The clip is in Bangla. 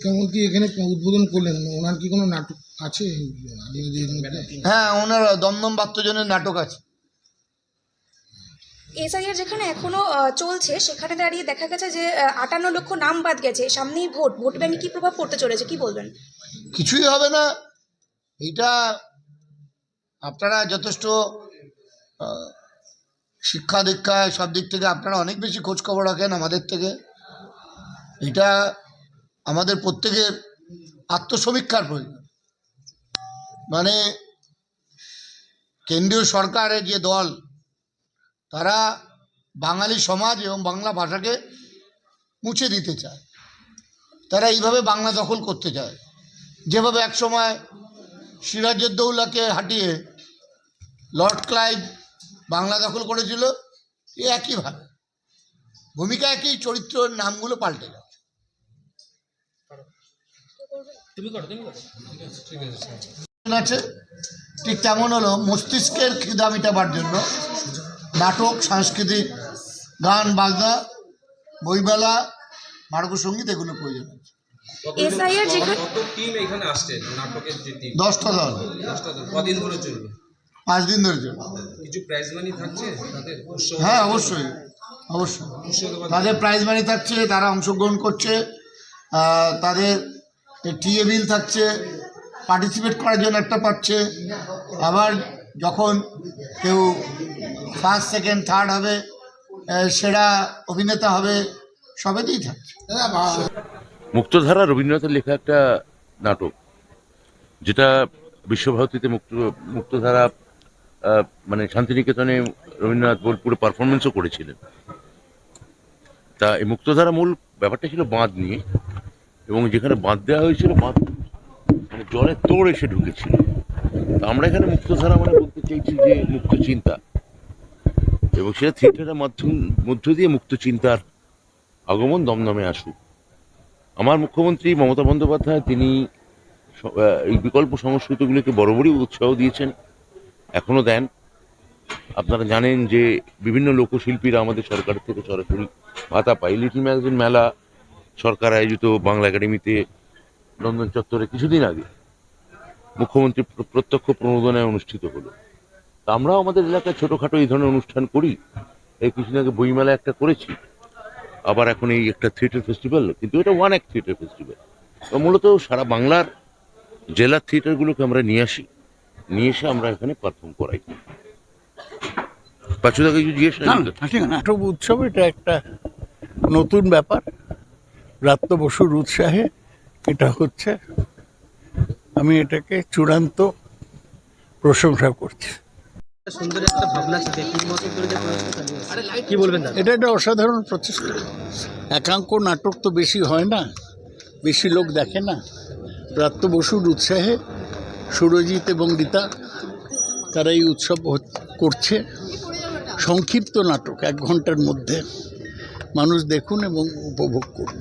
মুখ্যমন্ত্রী এখানে উদ্বোধন করলেন, ওনার কি কোনো নাটক আছে? হ্যাঁ, ওনার দমদম বাদ্যযন্ত্রের নাটক আছে। এসআইআর যেখানে এখনো চলছে, সেখানে দাঁড়িয়ে দেখা গেছে যে 58 লক্ষ নাম বাদ গেছে। সামনেই ভোট ব্যাংকে কি প্রভাব পড়তে চলেছে, কি বলবেন? কিছুই হবে না। এটা আপনারা যথেষ্ট শিক্ষা দীক্ষা সব দিক থেকে আপনারা অনেক বেশি খোঁজখবর রাখেন আমাদের থেকে। এটা আমাদের প্রত্যেকের আত্মসমীক্ষার প্রয়োজন। মানে কেন্দ্রীয় সরকারের যে দল, তারা বাঙালি সমাজ এবং বাংলা ভাষাকে মুছে দিতে চায়। তারা এইভাবে বাংলা দখল করতে চায়, যেভাবে একসময় সিরাজউদ্দৌলাকে হাঁটিয়ে লর্ড ক্লাইভ বাংলা দখল করেছিল। এই একইভাবে ভূমিকা একই, চরিত্রের নামগুলো পাল্টে যাচ্ছে। আছে ঠিক তেমন হলো মস্তিষ্কের খিদা মেটাবার জন্য নাটক, সাংস্কৃতিক গান বাজনা, বইমেলা, মার্গসঙ্গীত এগুলো প্রয়োজন আছে। এসআইআর যেখানে 10টা দল, কদিন ধরে চলবে? 5 দিন ধরে চলবে। কিছু প্রাইজ মানি থাকছে তাদের? হ্যাঁ, অবশ্যই অবশ্যই তাদের প্রাইজ মানি থাকছে, তারা অংশগ্রহণ করছে, তাদের টিএ বিল থাকছে, পার্টিসিপেট করার জন্য একটা পাচ্ছে। আবার যখন কেউ ফার্স্ট, সেকেন্ড, থার্ড হবে, সেরা অভিনেতা হবে, সবেতেই থাকছে। মুক্তধারা রবীন্দ্রনাথের লেখা একটা নাটক, যেটা বিশ্বভারতীতে মুক্তধারা মানে শান্তিনিকেতনে রবীন্দ্রনাথ বোলপুরে পারফরমেন্সও করেছিলেন। তা এই মুক্তধারা মূল ব্যাপারটা ছিল বাঁধ নিয়ে, এবং যেখানে বাঁধ দেওয়া হয়েছিল, বাঁধ মানে জলের তোড় এসে ঢুকেছিল। তা আমরা এখানে মুক্তধারা মানে বলতে চাইছি যে মুক্ত চিন্তা, এবং সেটা থিয়েটারের মধ্য দিয়ে মুক্ত চিন্তার আগমন দমদমে আসুক। আমার মুখ্যমন্ত্রী মমতা বন্দ্যোপাধ্যায়, তিনি এই বিকল্প সংস্কৃতিগুলিকে বরাবরই উৎসাহ দিয়েছেন, এখনও দেন। আপনারা জানেন যে বিভিন্ন লোকশিল্পীরা আমাদের সরকারের থেকে সরাসরি ভাতা পায়। লিটল ম্যাগাজিন মেলা সরকার আয়োজিত বাংলা একাডেমিতে নন্দন চত্বরে কিছুদিন আগে মুখ্যমন্ত্রী প্রত্যক্ষ প্রণোদনায় অনুষ্ঠিত হলো। তা আমরাও আমাদের এলাকায় ছোটোখাটো এই ধরনের অনুষ্ঠান করি। এই কিছুদিন আগে বইমেলা একটা করেছি, আবার এখন এই একটা থিয়েটার ফেস্টিভ্যাল, কিন্তু এটা ওয়ান অ্যাক্ট থিয়েটার ফেস্টিভ্যাল। মূলত সারা বাংলার জেলার থিয়েটারগুলোকে আমরা নিয়ে এসে আমরা এখানে পারফর্ম করাই। পাঁচুদাকে জিজ্ঞেস নাটক উৎসব এটা একটা নতুন ব্যাপার। ব্রাত্য বসুর উৎসাহে এটা হচ্ছে, আমি এটাকে চূড়ান্ত প্রশংসা করছি। সুন্দর একটা ভাবনা ছিল, 3 বছর ধরে কি বলবেন? এটা একটা অসাধারণ প্রচেষ্টা। একাঙ্ক নাটক তো বেশি হয় না, বেশি লোক দেখে না। ব্রাত্য বসুর উৎসাহে সুরজিৎ এবং রীতা তারা এই উৎসব করছে। সংক্ষিপ্ত নাটক, 1 ঘন্টার মধ্যে মানুষ দেখুন এবং উপভোগ করুন।